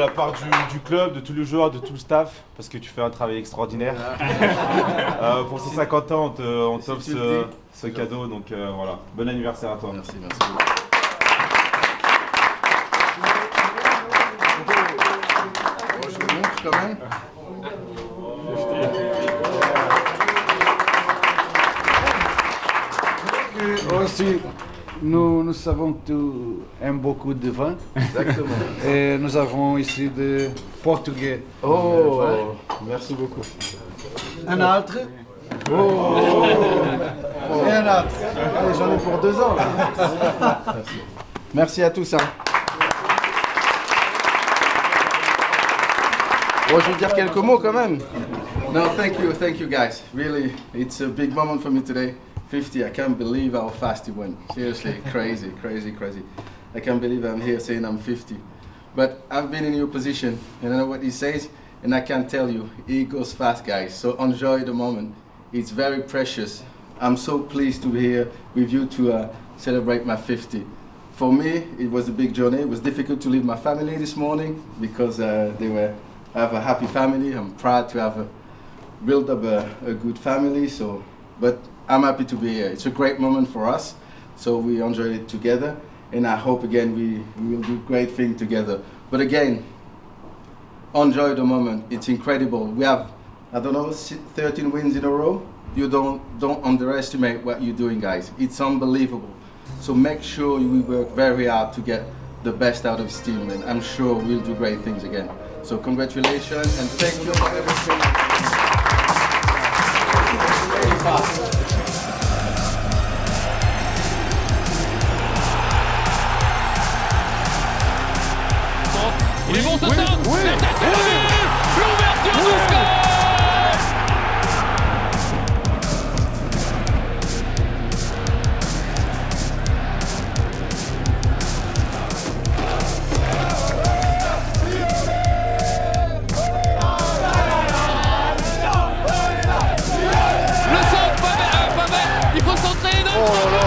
la part du club, de tous les joueurs, de tout le staff, parce que tu fais un travail extraordinaire. Pour ces 50 ans, on t'offre ce cadeau, donc voilà. Bon anniversaire à toi. Merci. Bon, je le montre quand même. Aussi, nous savons que tu aimes beaucoup de vin. Exactement. Et nous avons ici de portugais. Oh, merci beaucoup. Un autre. Oh. Et un autre. Allez, j'en ai pour 2 ans là. Merci à tous. Hein. Bon, je vais dire quelques mots quand même. No, thank you guys. Really, it's a big moment for me today. 50, I can't believe how fast it went. Seriously, crazy. I can't believe I'm here saying I'm 50. But I've been in your position, and I know what he says, and I can tell you, it goes fast, guys. So enjoy the moment. It's very precious. I'm so pleased to be here with you to celebrate my 50. For me, it was a big journey. It was difficult to leave my family this morning because I have a happy family. I'm proud to have built up a good family. But I'm happy to be here. It's a great moment for us, so we enjoy it together, and I hope again we will do great things together. But again, enjoy the moment. It's incredible. We have, 13 wins in a row. You don't underestimate what you're doing, guys. It's unbelievable. So make sure we work very hard to get the best out of this team, and I'm sure we'll do great things again. So congratulations, and thank you for everything. Very fast. Il est bon ce centre. L'ouverture du score. Le centre, pas mal. Il faut centrer. Non. Oh là là.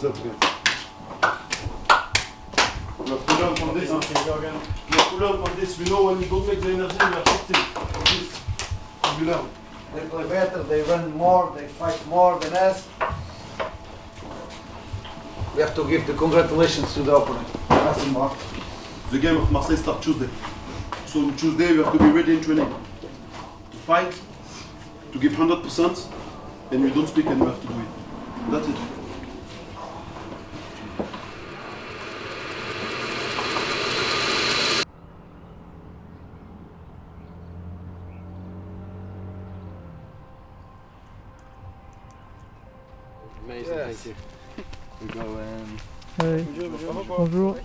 You have to learn from this. You have to learn from this. We know when you don't make the energy, we are 50. This. You learn. They play better, they run more, they fight more than us. We have to give the congratulations to the opponent. Nothing more. The game of Marseille starts Tuesday. So on Tuesday you have to be ready in training. To fight, to give 100%, and you don't speak and you have to do it. That's it. Amazing, thank you. We go Bonjour.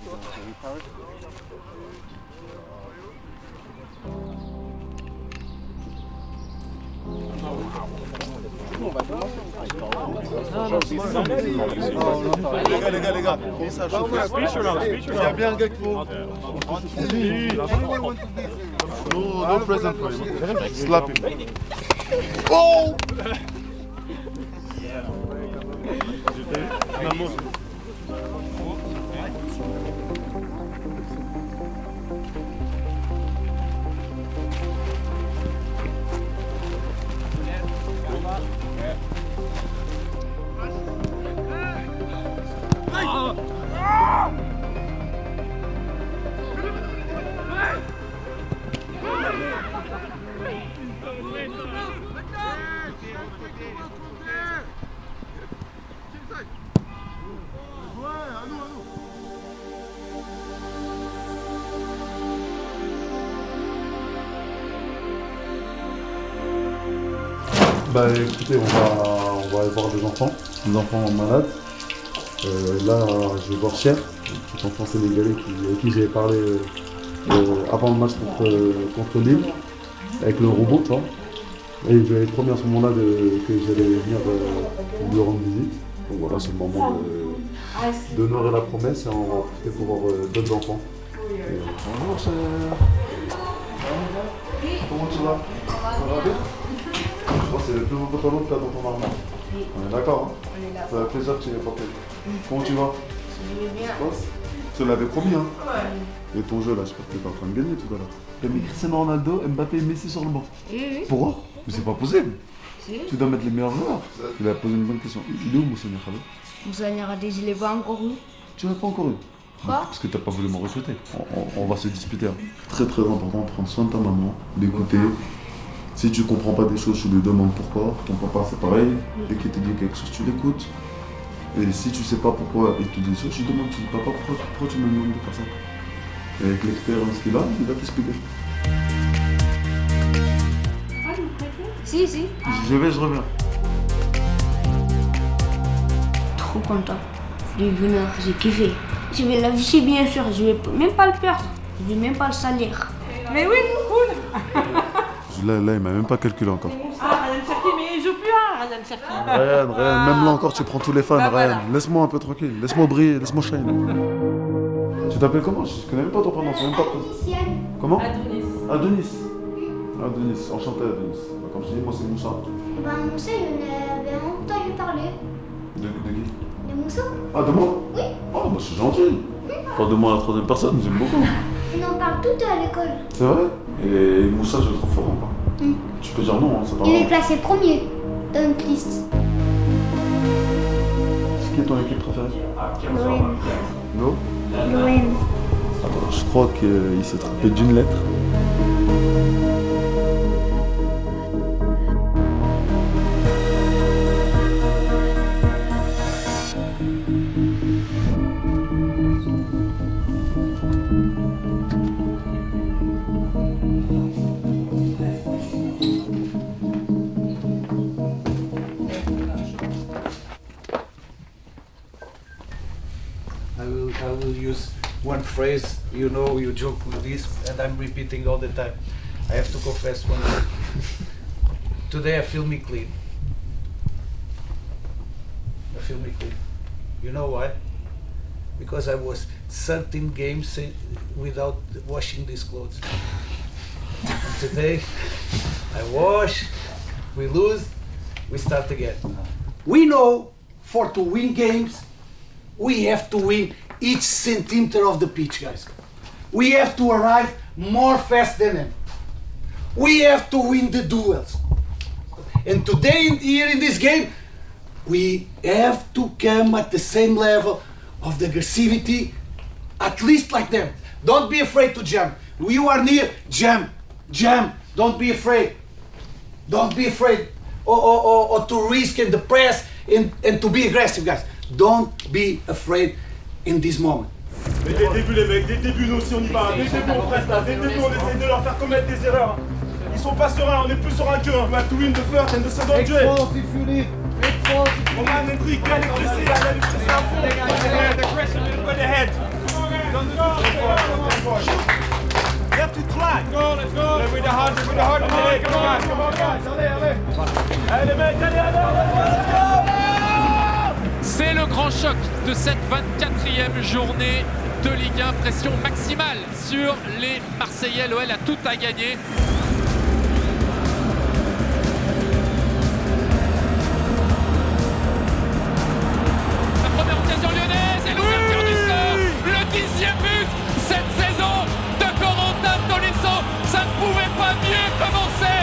Les gars, comment ça chauffe? Il y a bien un gars qui faut... No present for him. Slap him. Oh! Bah écoutez, on va aller voir des enfants malades. Là, je vais voir Cher, petit enfant sénégalais avec qui j'avais parlé avant le match contre Lille, avec le robot, tu vois. Et je lui avais promis à ce moment-là que j'allais venir lui rendre visite. Donc voilà, c'est le moment d'honorer la promesse et on va profiter pour voir d'autres enfants. Bonjour, c'est... Comment tu vas? Ça va bien? Je crois que c'est le plus beau pantalon que tu as dans ton armoire. On est d'accord, hein? Ça fait plaisir que tu l'aies porté. Comment tu vas? Je vais bien. Tu l'avais promis, hein? Et ton jeu là, j'espère que tu es en train de gagner tout à l'heure. T'as mis Cristiano Ronaldo, Mbappé et Messi sur le banc. Oui. Pourquoi? Mais c'est pas possible. Si. Tu dois mettre les meilleurs joueurs. Il a posé une bonne question. Il est où Moussa Khaled? Moussa Niakhate, je l'ai pas encore eu. Tu l'as pas encore eu? Quoi? Parce que t'as pas voulu me recruter. On va se disputer. Hein. Très très important, prendre soin de ta maman, d'écouter. Si tu comprends pas des choses, tu lui demandes pourquoi. Ton papa c'est pareil. Dès qu'il te dit quelque chose, tu l'écoutes. Et si tu sais pas pourquoi il te dit ça, tu lui demandes, tu dis papa pourquoi tu me demandes de faire ça? Et avec l'expérience qu'il a, il va t'expliquer. Si. Je reviens. Trop content. Je vais venir, j'ai kiffé. Je vais l'afficher bien sûr, je vais même pas le perdre. Je vais même pas le salir. Mais oui, cool. Là, il m'a même pas calculé encore. Ah, Ryan Cherki, mais il joue plus, hein, Ryan Cherki. Ryan, même là encore, tu prends tous les fans, Ryan. Laisse-moi un peu tranquille, laisse-moi briller, laisse-moi shine. Tu t'appelles comment? Je connais même pas ton prénom, c'est même pas. Comment? Adonis. Adonis, enchanté Adonis. Comme je dis, moi c'est Moussa. Bah Moussa, il avait entendu parler. De qui? De Moussa? Ah, de moi? Oui. Oh, bah c'est gentil. Parle de moi à la troisième personne, j'aime beaucoup. On en parle tout à l'école. C'est vrai? Et Moussa, je le trouve fort ou pas? Tu peux dire non, hein, c'est pas Il est grave. classé premier dans notre liste. C'est qui ton équipe préférée? L'OM. L'eau? L'OM. Je crois qu'il s'est trompé d'une lettre. I will use one phrase, you know, you joke with this, and I'm repeating all the time. I have to confess one thing. Today I feel me clean. I feel me clean. You know why? Because I was 13 games without washing these clothes. And today I wash, we lose, we start again. We know for to win games, we have to win each centimeter of the pitch, guys. We have to arrive more fast than them. We have to win the duels. And today, here in this game, we have to come at the same level of the aggressivity, at least like them. Don't be afraid to jump. You are near, jump. Don't be afraid. Don't be afraid or to risk in the press and to be aggressive, guys. Don't be afraid in this moment. Mais dès le début les mecs, dès le début nous aussi on y va, dès le début on presse là, dès le début on essaie de leur faire commettre des erreurs. Ils sont pas sereins, on est plus sereins qu'eux. We have to win the first and the second duel. Roman Hendrik, il est pressé, il est pressé à fond. The pressure a little bit ahead. You have to try. Let's go. With the heart, allez, come on guys, allez. Allez les mecs, allez, let's go. C'est le grand choc de cette 24e journée de Ligue 1. Pression maximale sur les Marseillais. L'OL a tout à gagner. La première occasion lyonnaise et l'ouverture du score. Le 10e but cette saison de Corentin Tolisso. Ça ne pouvait pas mieux commencer.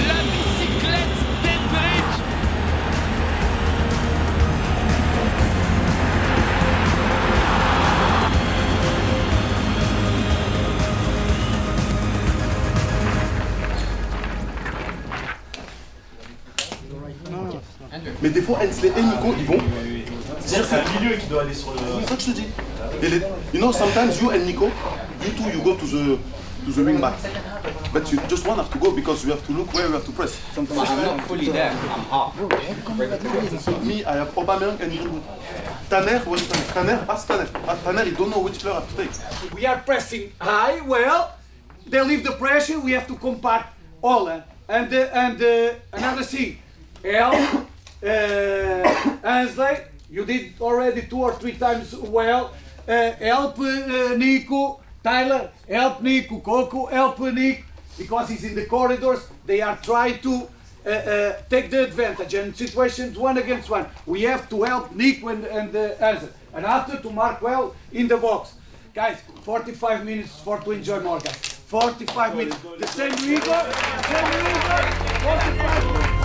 La bicyclette d'Hendrik. Mais des fois, Hensley et Nico, ils vont. C'est le milieu qui doit aller sur le. C'est ça que je te dis. You know, sometimes you and Nico, you two, you go to the wing back. But you just one have to go because you have to look where you have to press. Sometimes I'm not fully there. I'm half. Me, I have Aubameyang and Giroud. Tanner, Tanner, you don't know which player I have to take. We are pressing high. Well, they leave the pressure. We have to compact all. And another thing, translate. You did already 2 or 3 times well. Help Nico, Tyler, help Nico, Coco, help Nico, because he's in the corridors. They are trying to take the advantage and situations 1 against 1. We have to help Nico and Elsa. And after to mark well in the box. Guys, 45 minutes to enjoy more, guys. 45 minutes. The same rigor, 45 minutes.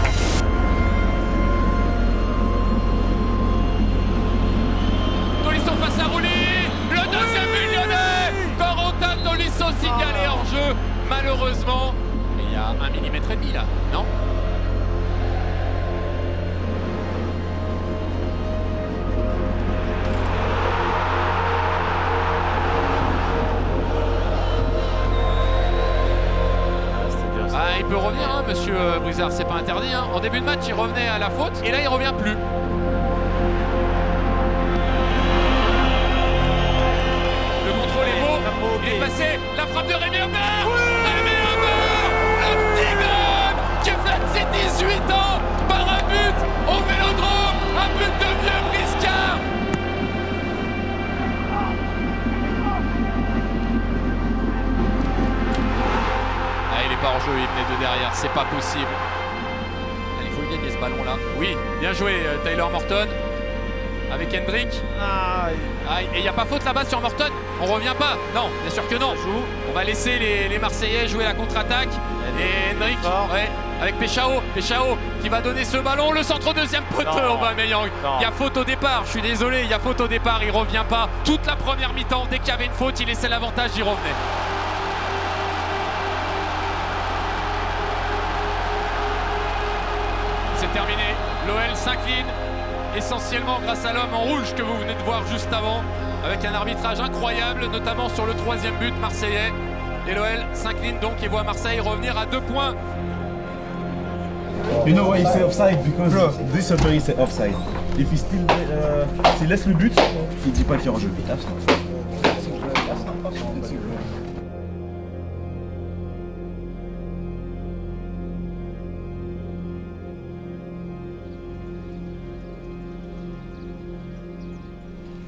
Tolisso face à Rouli, le deuxième but lyonnais. Corentin Tolisso signalé hors jeu, malheureusement. Il y a 1,5 mm là, non? Ah, il peut revenir, hein, monsieur Brizard, c'est pas interdit. Hein. En début de match, il revenait à la faute et là, il revient plus. Le contrôle est beau, il est passé, la frappe de Rémi Humbert. Rémi Humbert, le petit goal qui fête ses 18 ans par un but au Vélodrome, un but de vieux briscard. Il est pas en jeu, il venait de derrière, c'est pas possible. Il faut gagner ce ballon là. Oui, bien joué Tyler Morton avec Hendrick. Et il n'y a pas faute là-bas sur Morton. On revient pas. Non, bien sûr que non. On va laisser les Marseillais jouer la contre-attaque. Et Hendrick avec Péchao qui va donner ce ballon. Le centre au deuxième poteau, Aubameyang. Il y a faute au départ, je suis désolé, il y a faute au départ, il revient pas. Toute la première mi-temps, dès qu'il y avait une faute, il laissait l'avantage, il revenait. C'est terminé, l'OL s'incline essentiellement grâce à l'homme en rouge que vous venez de voir juste avant, avec un arbitrage incroyable, notamment sur le 3e but marseillais. Et l'OL s'incline donc et voit Marseille revenir à 2 points. You know why he say offside? Because this referee say offside. If he still s'il laisse le but, il dit pas qu'il est en jeu.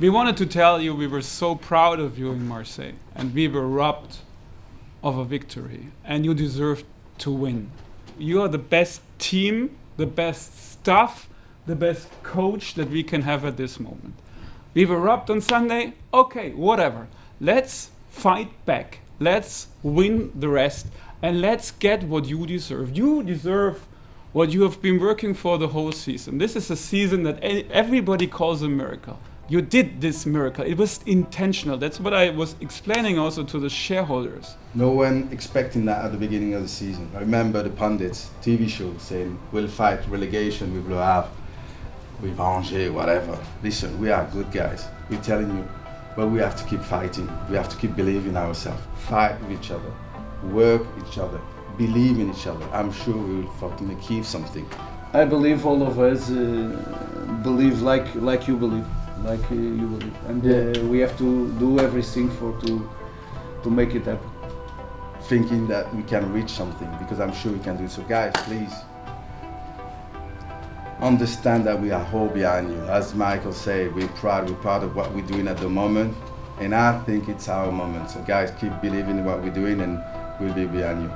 We wanted to tell you we were so proud of you in Marseille, and we were robbed of a victory, and you deserve to win. You are the best team, the best staff, the best coach that we can have at this moment. We were robbed on Sunday, okay, whatever. Let's fight back. Let's win the rest, and let's get what you deserve. You deserve what you have been working for the whole season. This is a season that everybody calls a miracle. You did this miracle. It was intentional. That's what I was explaining also to the shareholders. No one expecting that at the beginning of the season. I remember the pundits, TV shows saying, we'll fight relegation with Le Havre, with Angers, whatever. Listen, we are good guys. We're telling you. But we have to keep fighting. We have to keep believing in ourselves. Fight with each other. Work each other. Believe in each other. I'm sure we will fucking achieve something. I believe all of us believe like you believe. Like you believe, and we have to do everything to make it happen. Thinking that we can reach something, because I'm sure we can do it. So guys, please understand that we are all behind you. As Michael said, we're proud of what we're doing at the moment, and I think it's our moment. So guys, keep believing in what we're doing, and we'll be behind you.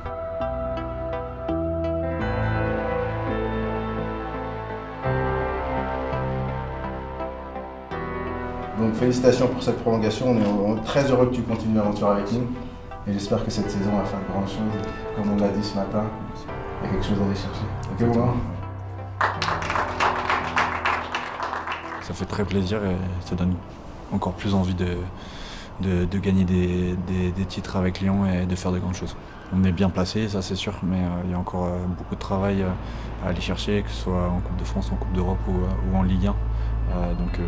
Donc félicitations pour cette prolongation, on est très heureux que tu continues l'aventure avec nous et j'espère que cette saison va faire grand chose. Comme on l'a dit ce matin, il y a quelque chose à aller chercher. Ok, Romain ? Ça fait très plaisir et ça donne encore plus envie de gagner des titres avec Lyon et de faire de grandes choses. On est bien placé, ça c'est sûr, mais il y a encore beaucoup de travail à aller chercher, que ce soit en Coupe de France, en Coupe d'Europe ou en Ligue 1. Donc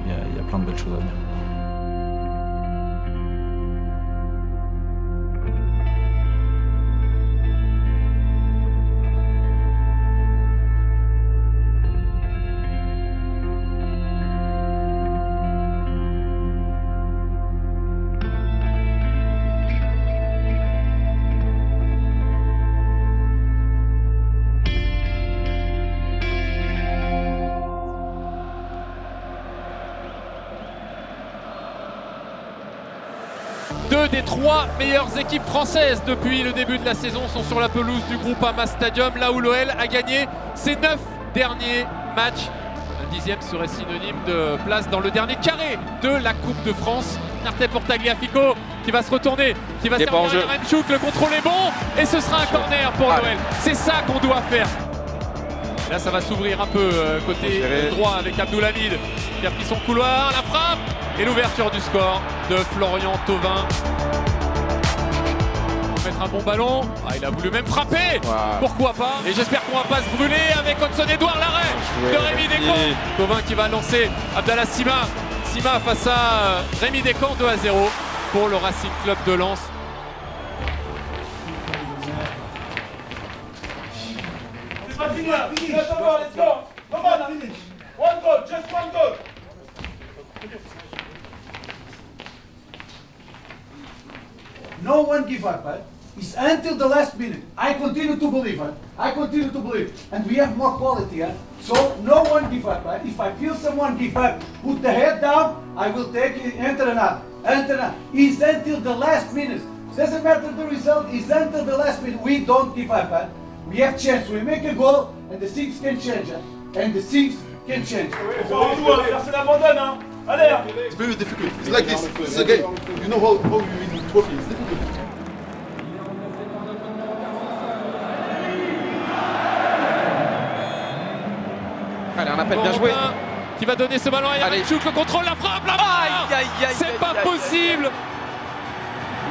il y a plein de belles choses à venir. Deux des trois meilleures équipes françaises depuis le début de la saison sont sur la pelouse du Groupama Stadium, là où l'OL a gagné ses 9 derniers matchs. Un 10e serait synonyme de place dans le dernier carré de la Coupe de France. Nartey pour Tagliafico qui va se retourner, qui va servir à Yaremchuk, le contrôle est bon et ce sera un corner pour l'OL. C'est ça qu'on doit faire. Là ça va s'ouvrir un peu côté droit avec Abdoulhamid qui a pris son couloir, la frappe et l'ouverture du score de Florian Thauvin. Mettre un bon ballon, il a voulu même frapper, pourquoi pas, et j'espère qu'on va pas se brûler avec Hodgson-Edouard, l'arrêt de Rémi Descamps. Thauvin qui va lancer Abdallah Sima face à Rémi Descamps, 2-0 pour le Racing Club de Lens. C'est pas fini, let's go, come on, finish, one goal, just one goal. No one give up, right? It's until the last minute. I continue to believe, right? I continue to believe. And we have more quality, right? So no one give up, right? If I feel someone give up, put the head down, I will take it, enter another. It's until the last minute. Doesn't matter the result, it's until the last minute. We don't give up, right? We have chance. We make a goal and the things can change, right? And the things can change. Personne n'abandonne, hein. Allez. It's very difficult. It's like this. It's a game. You know how you win trophy. It's difficult. Allez, un appel bien joué. Qui va donner ce ballon à Yaremchuk, le contrôle, la frappe, la barre. C'est pas possible.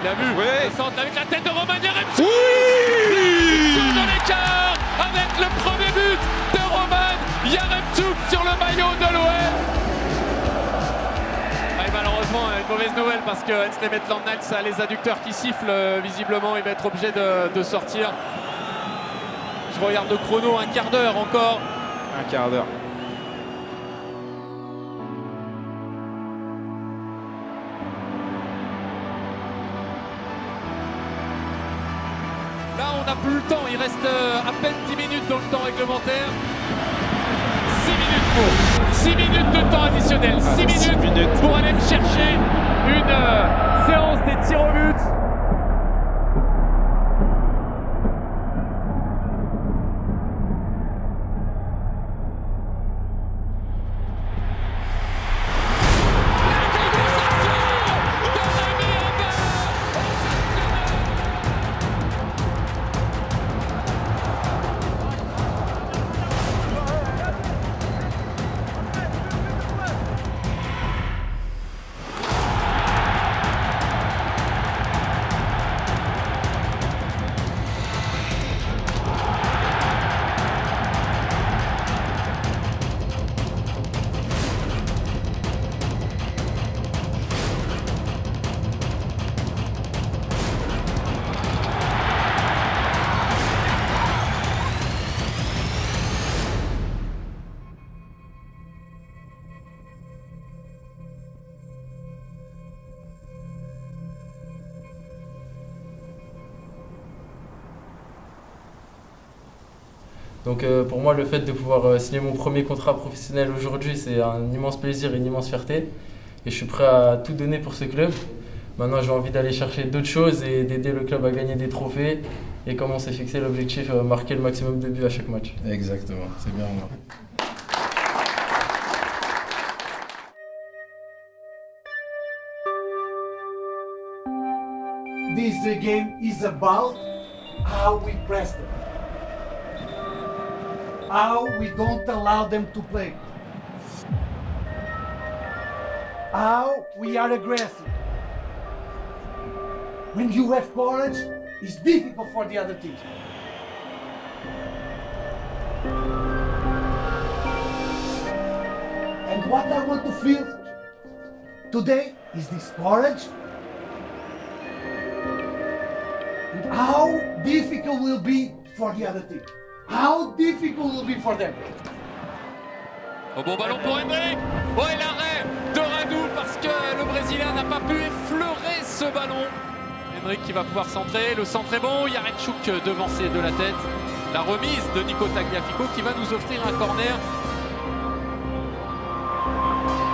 Il a vu le centre avec la tête de Roman Yaremchuk. Sur de l'écart avec le premier but de Roman Yaremchuk sur le maillot de l'OL. Malheureusement, une mauvaise nouvelle parce que Hensley Maitland-Niles a les adducteurs qui sifflent. Visiblement, il va être obligé de sortir. Je regarde le chrono, un quart d'heure encore. Un quart d'heure. Là, on n'a plus le temps. Il reste à peine 10 minutes dans le temps réglementaire. 6 minutes de temps additionnel, 6 minutes pour aller me chercher une séance des tirs au but. Donc pour moi, le fait de pouvoir signer mon premier contrat professionnel aujourd'hui, c'est un immense plaisir et une immense fierté. Et je suis prêt à tout donner pour ce club. Maintenant, j'ai envie d'aller chercher d'autres choses et d'aider le club à gagner des trophées. Et comme on s'est fixé l'objectif, marquer le maximum de buts à chaque match. Exactement, c'est bien moi. This game is about how we press them. How we don't allow them to play. How we are aggressive. When you have courage, it's difficult for the other team. And what I want to feel today is this courage. And how difficult will be for the other team. How difficult will be for them. Au bon ballon pour Hendrick. Ouais, l'arrêt de Radou parce que le Brésilien n'a pas pu effleurer ce ballon. Hendrick qui va pouvoir centrer. Le centre est bon. Yaremchuk devancé de la tête. La remise de Nico Tagliafico qui va nous offrir un corner.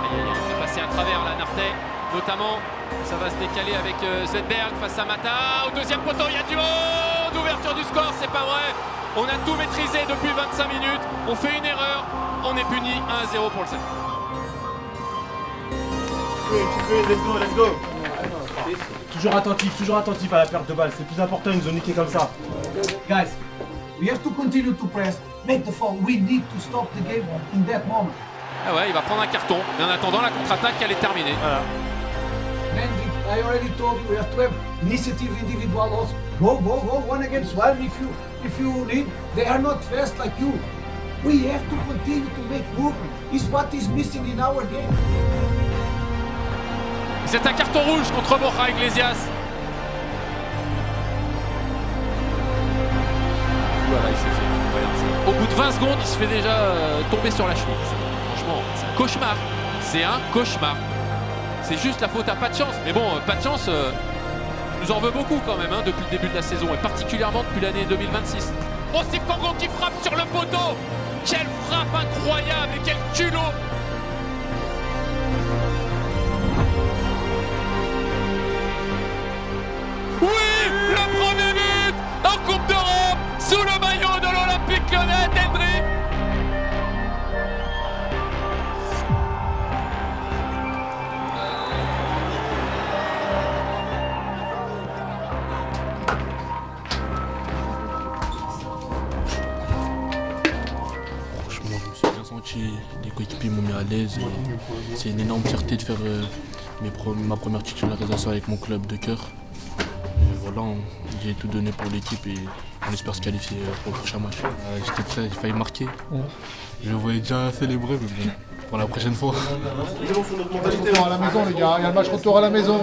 Aïe aïe aïe, on est passé à travers la Nartey. notamment. Ça va se décaler avec Zetberg face à Mata. Au deuxième poteau, il y a du monde. Ouverture du score, c'est pas vrai. On a tout maîtrisé depuis 25 minutes. On fait une erreur. On est puni 1-0 pour le set. Let's go. Toujours attentif à la perte de balle. C'est plus important une zone niquée comme ça. Guys, we have to continue to press, make the foul. We need to stop the game in that moment. Ah ouais, il va prendre un carton. Mais en attendant, la contre-attaque, elle est terminée. Voilà. Mandy, I already told you, we have to have initiative individual also. Go, 1 against 1 if you need. They are not fast like you. We have to continue to make movement. It's what is missing in our game. C'est un carton rouge contre Borja Iglesias. Voilà, il s'est fait. Regarde ça. Au bout de 20 secondes, il se fait déjà tomber sur la cheville. Franchement, c'est un cauchemar. C'est un cauchemar. C'est juste la faute à pas de chance. Mais bon, pas de chance, nous en veut beaucoup quand même depuis le début de la saison. Et particulièrement depuis l'année 2026. Oh, Steve Congo qui frappe sur le poteau. Quelle frappe incroyable et quel culot. Oui, le premier but en Coupe d'Europe sous le maillot de l'Olympique Lyonnais, Hendrik. Franchement, je me suis bien senti, les coéquipiers m'ont mis à l'aise et c'est une énorme fierté de faire ma première titularisation avec mon club de cœur. Voilà, j'ai tout donné pour l'équipe et on espère se qualifier pour le prochain match. J'étais prêt, j'ai failli marquer. Je le voyais déjà célébrer, mais bon, pour la prochaine fois. Retour à la maison, les gars, il y a le match retour à la maison.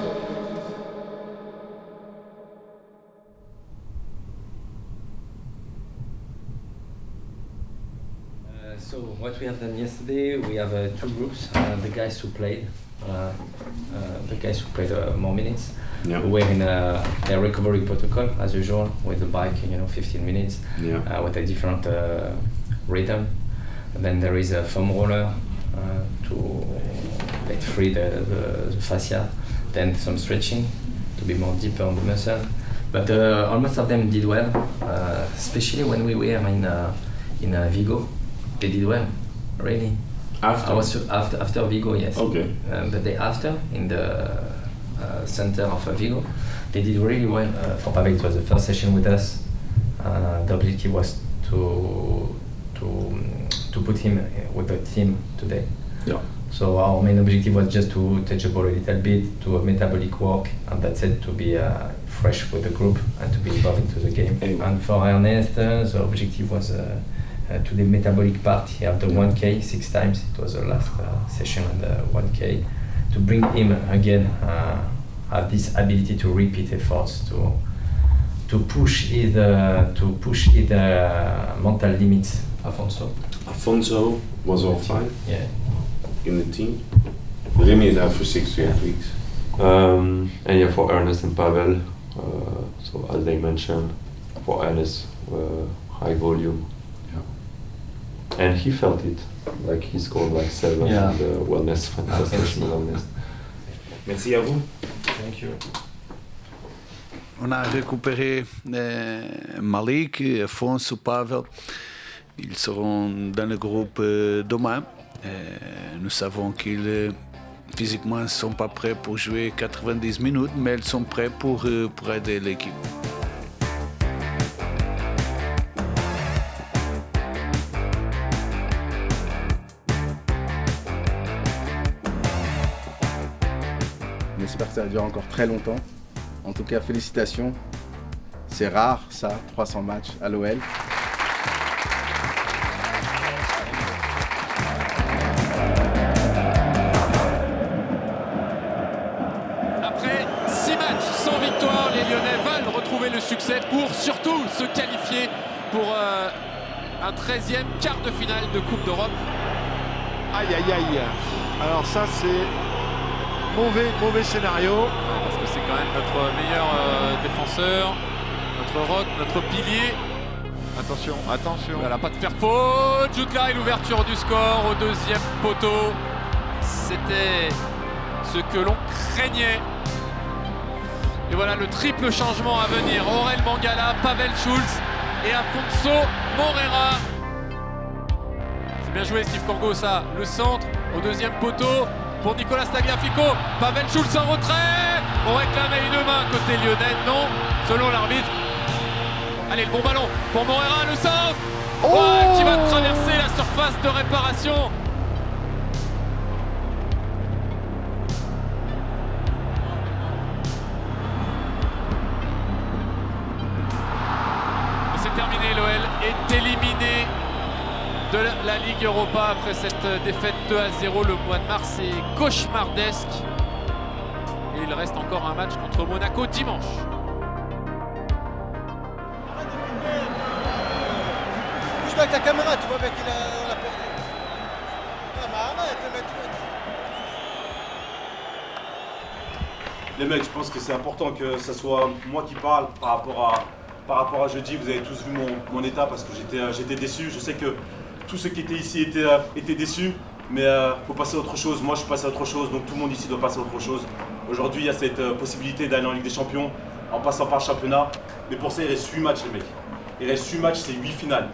So what we have done yesterday, we have two groups. The guys who played, more minutes. Yeah. We were in their recovery protocol as usual with the bike, 15 minutes, with a different rhythm. And then there is a foam roller to let free the fascia. Then some stretching to be more deeper on the muscle. But almost of them did well, especially when we were in Vigo. They did well, really. After Vigo, yes. Okay. The day after, in the center of Vigo, they did really well. For Pavel, it was the first session with us. The objective was to put him with the team today. Yeah. So our main objective was just to touch the ball a little bit, to have metabolic work, and that's it, to be fresh with the group and to be involved into the game. And for Ernest, the objective was to the metabolic part. He had the 1K 6 times. It was the last session on the 1K. To bring him again, have this ability to repeat efforts, to push his mental limits. Afonso was all fine. Yeah. In the team. Remy is out for 6 to 8 weeks. And yeah, for Ernest and Pavel, so as they mentioned, for Ernest, high volume. Yeah. And he felt it, like he scored like 7 in the wellness, fantastic wellness. Merci à vous. Thank you. On a récupéré Malik, Afonso, Pavel. Ils seront dans le groupe demain. Nous savons qu'ils physiquement ne sont pas prêts pour jouer 90 minutes, mais ils sont prêts pour aider l'équipe. On espère que ça va durer encore très longtemps. En tout cas, félicitations. C'est rare, ça, 300 matchs à l'OL. Après 6 matchs sans victoire, les Lyonnais veulent retrouver le succès pour surtout se qualifier pour un 13e quart de finale de Coupe d'Europe. Aïe aïe aïe. Alors ça c'est mauvais scénario. Parce que c'est quand même notre meilleur défenseur, notre rock, notre pilier. Attention. Voilà, pas de faire faute. Jude là et l'ouverture du score au deuxième poteau. C'était ce que l'on craignait. Et voilà le triple changement à venir. Aurel Mangala, Pavel Schulz et Afonso Moreira. C'est bien joué Steve Congo ça. Le centre au deuxième poteau pour Nicolas Tagliafico. Pavel Schulz en retrait. On réclamait une main côté lyonnais. Non, selon l'arbitre. Allez, le bon ballon pour Moreira, le centre qui va traverser la surface de réparation. C'est terminé, l'OL est éliminé de la Ligue Europa après cette défaite 2-0. Le mois de mars est cauchemardesque. Et il reste encore un match contre Monaco dimanche. Bouge avec la caméra, tu vois bien qu'il a la portée. Ah bah arrête, le mec. Les mecs, je pense que c'est important que ce soit moi qui parle par rapport à jeudi. Vous avez tous vu mon état parce que j'étais déçu. Je sais que tous ceux qui étaient ici étaient déçus, mais faut passer à autre chose. Moi, je suis passé à autre chose, donc tout le monde ici doit passer à autre chose. Aujourd'hui, il y a cette possibilité d'aller en Ligue des Champions en passant par le championnat. Mais pour ça, il reste 8 matchs, les mecs. Il reste 8 matchs, c'est 8 finales.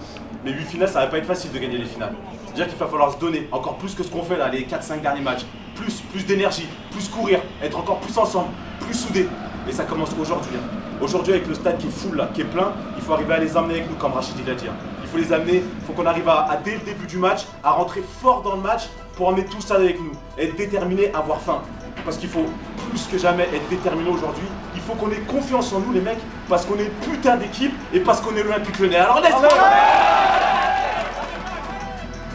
Mais 8 finales, ça va pas être facile de gagner les finales. C'est-à-dire qu'il va falloir se donner encore plus que ce qu'on fait là, les 4-5 derniers matchs. Plus d'énergie, plus courir, être encore plus ensemble, plus soudés. Et ça commence aujourd'hui. Aujourd'hui, avec le stade qui est full là, qui est plein, il faut arriver à les emmener avec nous, comme Rachid l'a dit. Il faut les amener, il faut qu'on arrive à dès le début du match, à rentrer fort dans le match pour emmener tout ça avec nous. Être déterminé, avoir faim. Parce qu'il faut plus que jamais être déterminé aujourd'hui. Il faut qu'on ait confiance en nous, les mecs, parce qu'on est une putain d'équipe et parce qu'on est l'Olympique Lyonnais. Alors laisse-le!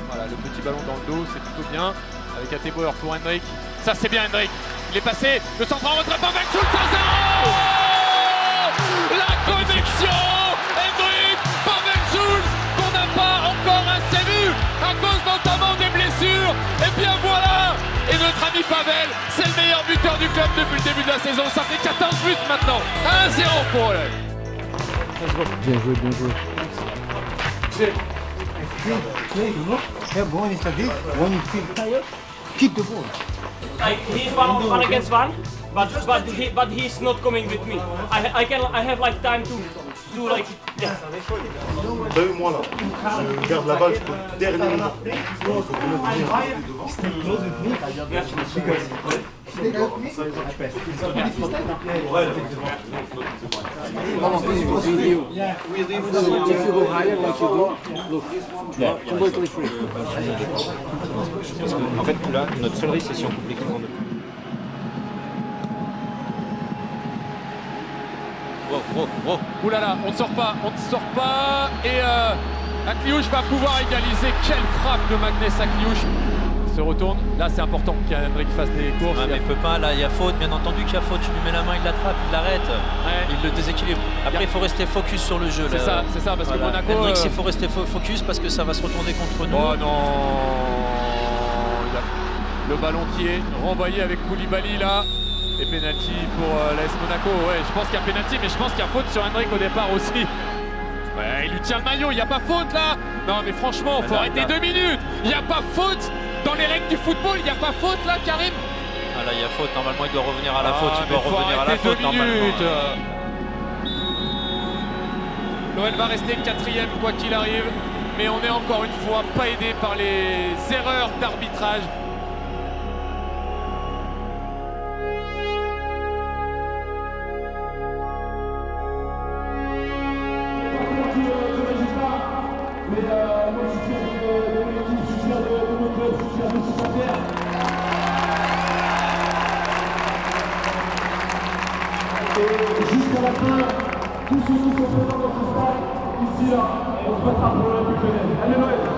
Voilà, le petit ballon dans le dos, c'est plutôt bien. Avec Atebauer pour Hendrik. Ça, c'est bien, Hendrik. Il est passé. Le centre en retrait, Pavel Schulz, 1-0! La connexion! Hendrik, Pavel Schulz, qu'on n'a pas encore assez vu à cause notamment des blessures. Et bien voilà! Et notre ami Pavel, c'est le meilleur buteur du club depuis le début de la saison. Ça fait 14 buts maintenant. 1-0 pour eux. Bien joué, bien joué. When you feel tired, keep the ball. Like he's one against one, but he's not coming with me. I have like time to do like yeah. T'as vu, moi là, je garde la balle jusqu'au dernier moment. Il faut En fait, là, notre seule risque, c'est si on coupe l'équipe en deux. Ouh là là, on ne sort pas, et Akliouche va pouvoir égaliser. Quelle frappe de Magnès Akliouche. Il se retourne, là c'est important qu'Hendrik fasse des courses. Ah, mais il peut pas, là il y a faute, bien entendu qu'il y a faute, tu lui mets la main, il l'attrape, il l'arrête, il le déséquilibre. Après il faut rester focus sur le jeu. C'est ça, parce que Monaco... Hendrik, il faut rester focus parce que ça va se retourner contre nous. Oh non, le ballon qui est renvoyé avec Koulibaly là. Et penalty pour l'AS Monaco. Ouais, je pense qu'il y a penalty, mais je pense qu'il y a faute sur Hendrik au départ aussi. Ouais, il lui tient le maillot, il n'y a pas faute là. Non mais franchement, faut arrêter 2 minutes. Il n'y a pas faute dans les règles du football, il n'y a pas faute là, Karim. Ah là, il y a faute, normalement il doit revenir à la faute, il doit revenir à la faute normalement. L'OL va rester 4ème quoi qu'il arrive, mais on est encore une fois pas aidé par les erreurs d'arbitrage. Jusqu'à la fin, tous ceux qui sont présents dans ce stade, ici là, on se battra pour l'Olympique Lyonnais. Allez Noël!